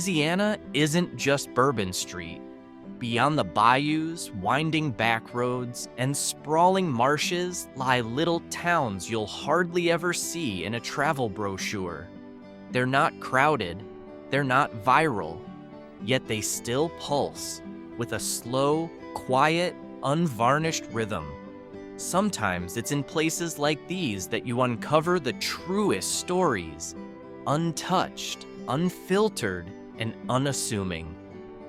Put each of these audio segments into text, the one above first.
Louisiana isn't just Bourbon Street. Beyond the bayous, winding backroads, and sprawling marshes lie little towns you'll hardly ever see in a travel brochure. They're not crowded, they're not viral, yet they still pulse with a slow, quiet, unvarnished rhythm. Sometimes it's in places like these that you uncover the truest stories, untouched, unfiltered, and unassuming.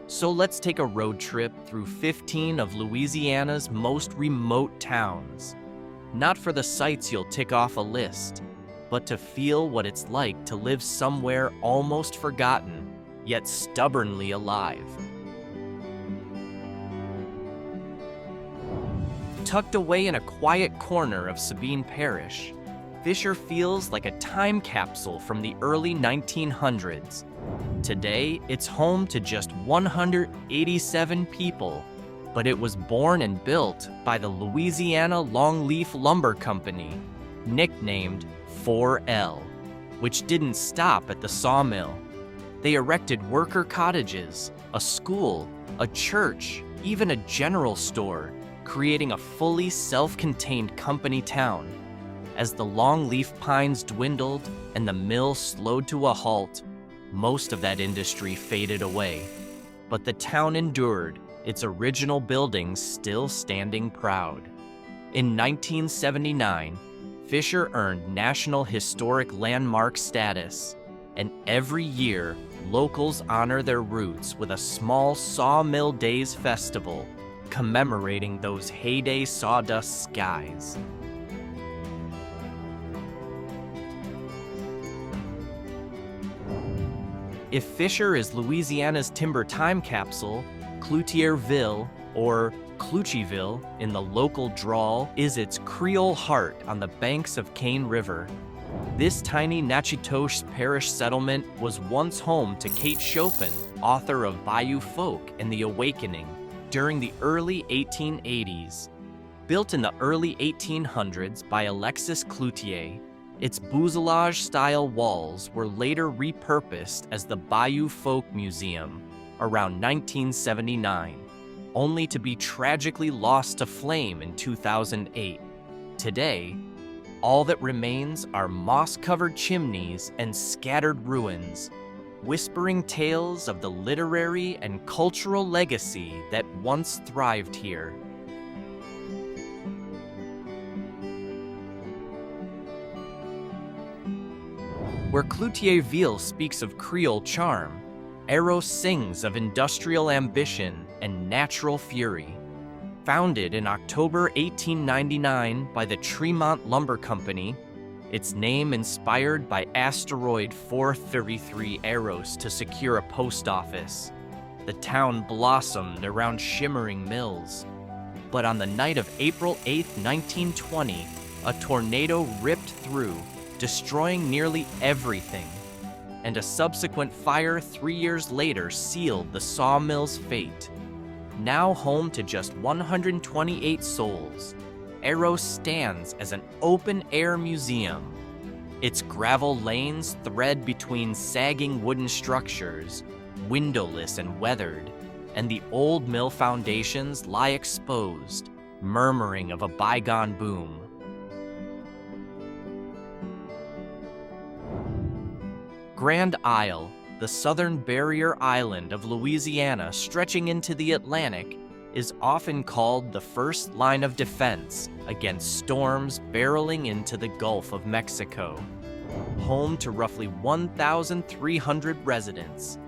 So let's take a road trip through 15 of Louisiana's most remote towns. Not for the sights you'll tick off a list, but to feel what it's like to live somewhere almost forgotten, yet stubbornly alive. Tucked away in a quiet corner of Sabine Parish, Fisher feels like a time capsule from the early 1900s. Today, it's home to just 187 people, but it was born and built by the Louisiana Longleaf Lumber Company, nicknamed 4L, which didn't stop at the sawmill. They erected worker cottages, a school, a church, even a general store, creating a fully self-contained company town. As the longleaf pines dwindled and the mill slowed to a halt, most of that industry faded away. But the town endured, its original buildings still standing proud. In 1979, Fisher earned National Historic Landmark status, and every year, locals honor their roots with a small Sawmill Days festival, commemorating those heyday sawdust skies. If Fisher is Louisiana's timber time capsule, Cloutier Ville, or Cloutierville in the local drawl, is its Creole heart on the banks of Cane River. This tiny Natchitoches parish settlement was once home to Kate Chopin, author of Bayou Folk and The Awakening, during the early 1880s. Built in the early 1800s by Alexis Cloutier, its Bouzelage-style walls were later repurposed as the Bayou Folk Museum around 1979, only to be tragically lost to flame in 2008. Today, all that remains are moss-covered chimneys and scattered ruins, whispering tales of the literary and cultural legacy that once thrived here. Where Cloutierville speaks of Creole charm, Eros sings of industrial ambition and natural fury. Founded in October 1899 by the Tremont Lumber Company, its name inspired by Asteroid 433 Eros to secure a post office. The town blossomed around shimmering mills. But on the night of April 8, 1920, a tornado ripped through, destroying nearly everything, and a subsequent fire 3 years later sealed the sawmill's fate. Now home to just 128 souls, Eros stands as an open-air museum. Its gravel lanes thread between sagging wooden structures, windowless and weathered, and the old mill foundations lie exposed, murmuring of a bygone boom. Grand Isle, the southern barrier island of Louisiana stretching into the Atlantic, is often called the first line of defense against storms barreling into the Gulf of Mexico. Home to roughly 1,300 residents,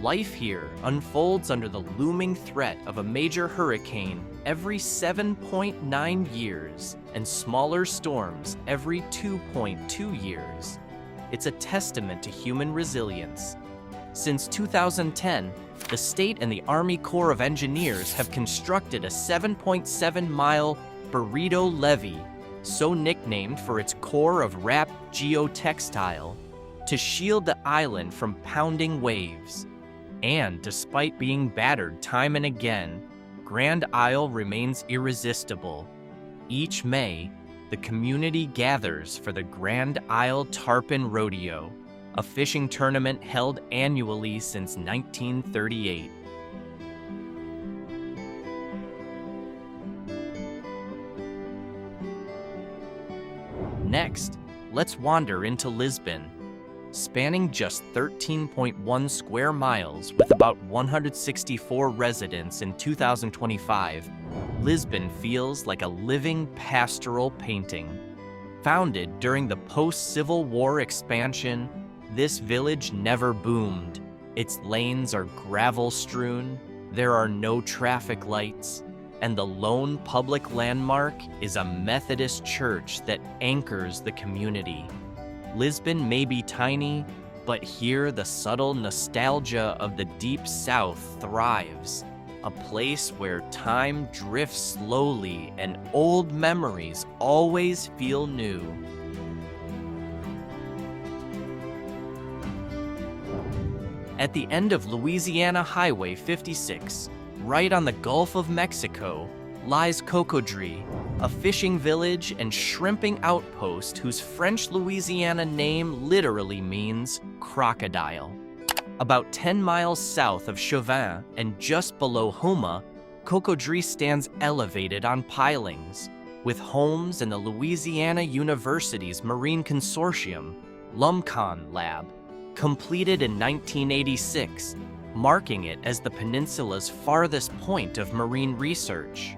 life here unfolds under the looming threat of a major hurricane every 7.9 years and smaller storms every 2.2 years. It's a testament to human resilience. Since 2010, the state and the Army Corps of Engineers have constructed a 7.7-mile burrito levee, so nicknamed for its core of wrapped geotextile, to shield the island from pounding waves. And despite being battered time and again, Grand Isle remains irresistible. Each May, the community gathers for the Grand Isle Tarpon Rodeo, a fishing tournament held annually since 1938. Next, let's wander into Lisbon. Spanning just 13.1 square miles with about 164 residents in 2025, Lisbon feels like a living pastoral painting. Founded during the post-Civil War expansion, this village never boomed. Its lanes are gravel-strewn, there are no traffic lights, and the lone public landmark is a Methodist church that anchors the community. Lisbon may be tiny, but here the subtle nostalgia of the Deep South thrives, a place where time drifts slowly and old memories always feel new. At the end of Louisiana Highway 56, right on the Gulf of Mexico, lies Cocodrie, a fishing village and shrimping outpost whose French Louisiana name literally means crocodile. About 10 miles south of Chauvin and just below Houma, Cocodrie stands elevated on pilings, with homes in the Louisiana University's Marine Consortium, LUMCON Lab, completed in 1986, marking it as the peninsula's farthest point of marine research.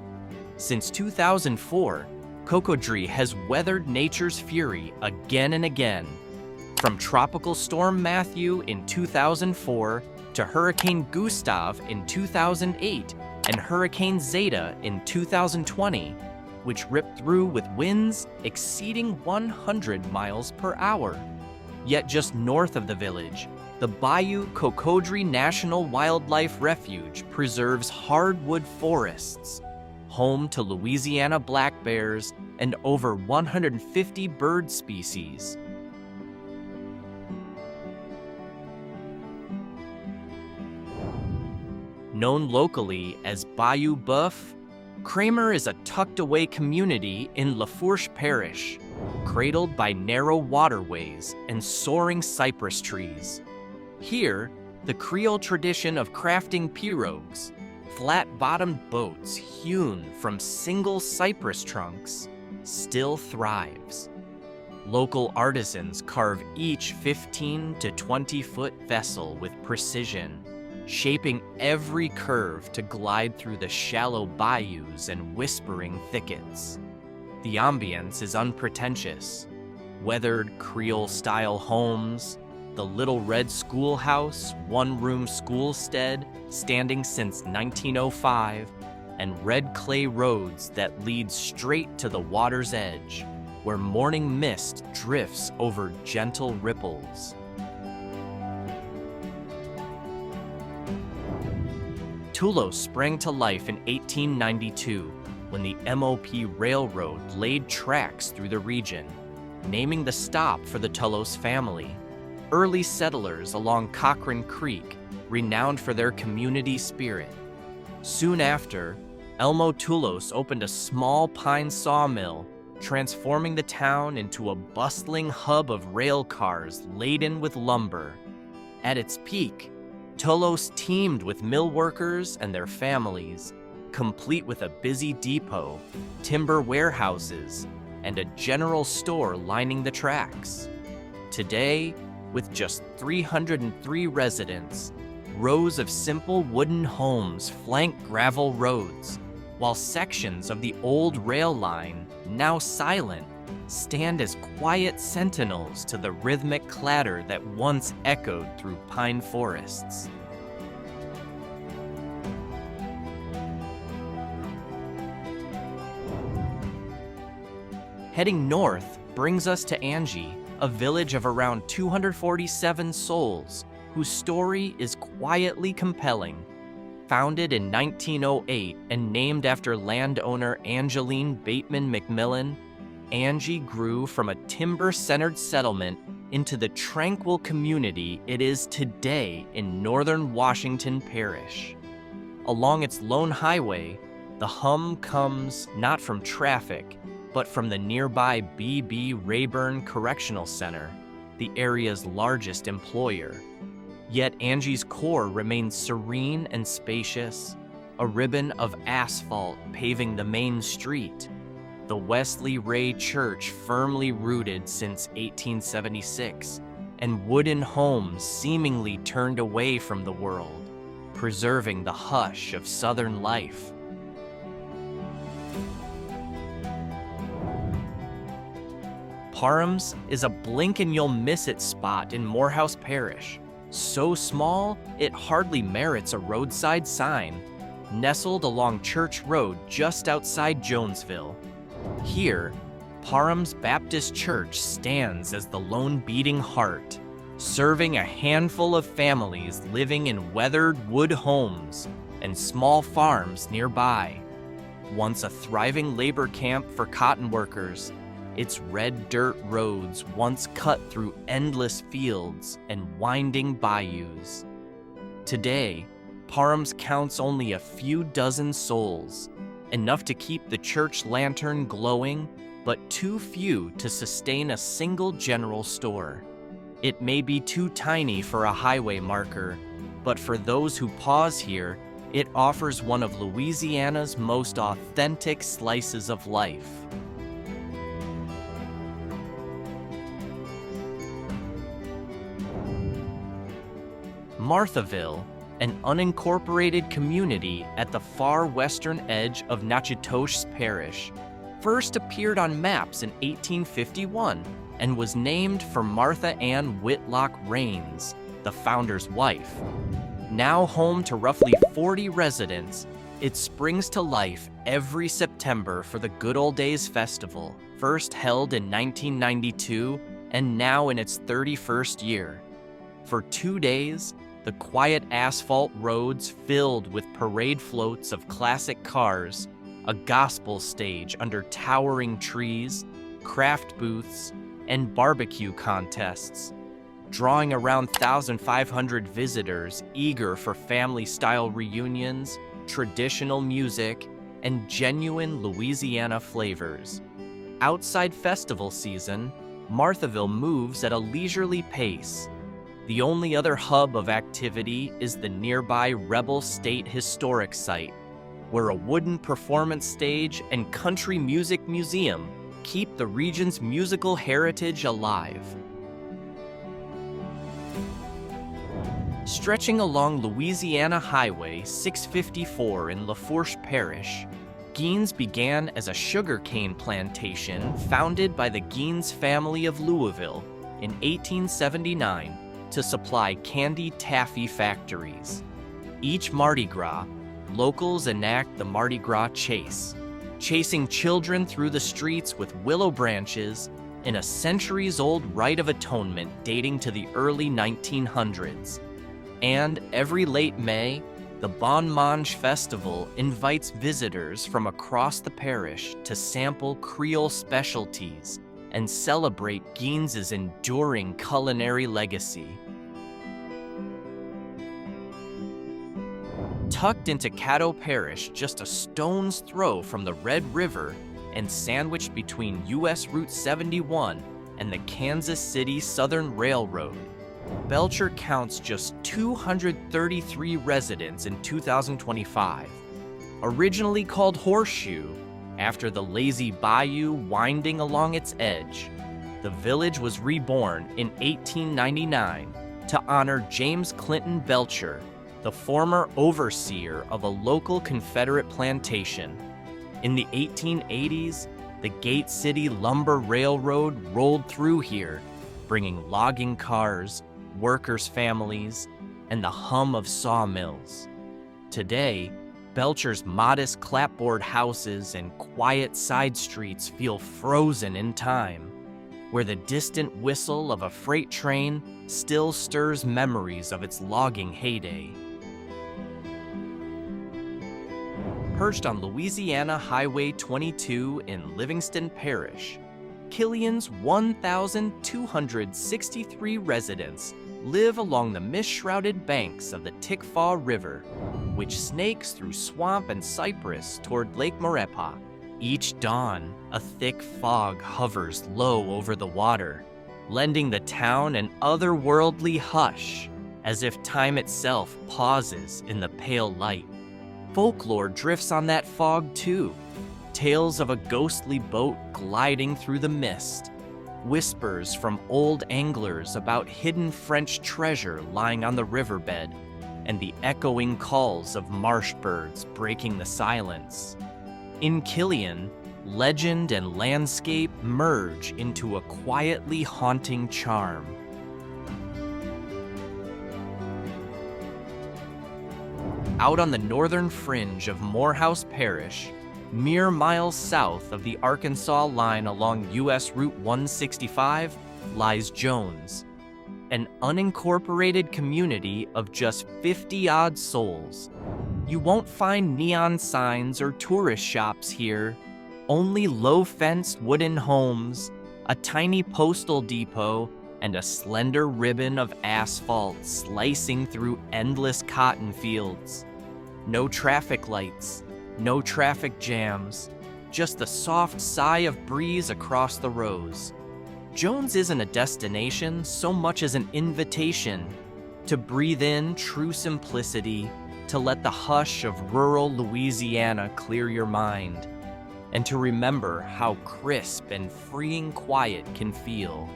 Since 2004, Cocodrie has weathered nature's fury again and again. From Tropical Storm Matthew in 2004 to Hurricane Gustav in 2008 and Hurricane Zeta in 2020, which ripped through with winds exceeding 100 miles per hour. Yet just north of the village, the Bayou Cocodrie National Wildlife Refuge preserves hardwood forests, home to Louisiana black bears and over 150 bird species. Known locally as Bayou Boeuf, Kraemer is a tucked-away community in Lafourche Parish, cradled by narrow waterways and soaring cypress trees. Here, the Creole tradition of crafting pirogues, flat-bottomed boats hewn from single cypress trunks, still thrives. Local artisans carve each 15 to 20-foot vessel with precision, shaping every curve to glide through the shallow bayous and whispering thickets. The ambience is unpretentious. Weathered Creole-style homes, the Little Red Schoolhouse, one-room schoolstead standing since 1905, and red clay roads that lead straight to the water's edge, where morning mist drifts over gentle ripples. Tullos sprang to life in 1892 when the MOP Railroad laid tracks through the region, naming the stop for the Tullos family. Early settlers along Cochrane Creek, renowned for their community spirit. Soon after, Elmo Tullos opened a small pine sawmill, transforming the town into a bustling hub of rail cars laden with lumber. At its peak, Tullos teemed with mill workers and their families, complete with a busy depot, timber warehouses, and a general store lining the tracks. Today, with just 303 residents, rows of simple wooden homes flank gravel roads, while sections of the old rail line, now silent, stand as quiet sentinels to the rhythmic clatter that once echoed through pine forests. Heading north brings us to Angie, a village of around 247 souls, whose story is quietly compelling. Founded in 1908 and named after landowner Angeline Bateman McMillan, Angie grew from a timber-centered settlement into the tranquil community it is today in northern Washington Parish. Along its lone highway, the hum comes not from traffic, but from the nearby B.B. Rayburn Correctional Center, the area's largest employer. Yet Angie's core remains serene and spacious, a ribbon of asphalt paving the main street, the Wesley Ray Church firmly rooted since 1876, and wooden homes seemingly turned away from the world, preserving the hush of Southern life. Parhams is a blink-and-you'll-miss-it spot in Morehouse Parish, so small it hardly merits a roadside sign, nestled along Church Road just outside Jonesville. Here, Parhams Baptist Church stands as the lone beating heart, serving a handful of families living in weathered wood homes and small farms nearby. Once a thriving labor camp for cotton workers, its red dirt roads once cut through endless fields and winding bayous. Today, Parhams counts only a few dozen souls, enough to keep the church lantern glowing, but too few to sustain a single general store. It may be too tiny for a highway marker, but for those who pause here, it offers one of Louisiana's most authentic slices of life. Marthaville, an unincorporated community at the far western edge of Natchitoches Parish, first appeared on maps in 1851 and was named for Martha Ann Whitlock Raines, the founder's wife. Now home to roughly 40 residents, it springs to life every September for the Good Old Days Festival, first held in 1992 and now in its 31st year. For 2 days, the quiet asphalt roads filled with parade floats of classic cars, a gospel stage under towering trees, craft booths, and barbecue contests, drawing around 1,500 visitors eager for family-style reunions, traditional music, and genuine Louisiana flavors. Outside festival season, Marthaville moves at a leisurely pace. The only other hub of activity is the nearby Rebel State Historic Site, where a wooden performance stage and country music museum keep the region's musical heritage alive. Stretching along Louisiana Highway 654 in Lafourche Parish, Gheens began as a sugarcane plantation founded by the Gheens family of Louisville in 1879 to supply candy taffy factories. Each Mardi Gras, locals enact the Mardi Gras Chase, chasing children through the streets with willow branches in a centuries-old rite of atonement dating to the early 1900s. And every late May, the Bon Mange Festival invites visitors from across the parish to sample Creole specialties and celebrate Gheens' enduring culinary legacy. Tucked into Caddo Parish, just a stone's throw from the Red River and sandwiched between U.S. Route 71 and the Kansas City Southern Railroad, Belcher counts just 233 residents in 2025. Originally called Horseshoe, after the lazy bayou winding along its edge, the village was reborn in 1899 to honor James Clinton Belcher, the former overseer of a local Confederate plantation. In the 1880s, the Gate City Lumber Railroad rolled through here, bringing logging cars, workers' families, and the hum of sawmills. Today, Belcher's modest clapboard houses and quiet side streets feel frozen in time, where the distant whistle of a freight train still stirs memories of its logging heyday. Perched on Louisiana Highway 22 in Livingston Parish, Killian's 1,263 residents live along the mist-shrouded banks of the Tickfaw River, which snakes through swamp and cypress toward Lake Maurepas. Each dawn, a thick fog hovers low over the water, lending the town an otherworldly hush, as if time itself pauses in the pale light. Folklore drifts on that fog too, tales of a ghostly boat gliding through the mist, whispers from old anglers about hidden French treasure lying on the riverbed, and the echoing calls of marsh birds breaking the silence. In Killian, legend and landscape merge into a quietly haunting charm. Out on the northern fringe of Morehouse Parish, mere miles south of the Arkansas line along US Route 165, lies Jones, an unincorporated community of just 50-odd souls. You won't find neon signs or tourist shops here, only low-fenced wooden homes, a tiny postal depot, and a slender ribbon of asphalt slicing through endless cotton fields. No traffic lights, no traffic jams, just the soft sigh of breeze across the rows. Jones isn't a destination so much as an invitation to breathe in true simplicity, to let the hush of rural Louisiana clear your mind, and to remember how crisp and freeing quiet can feel.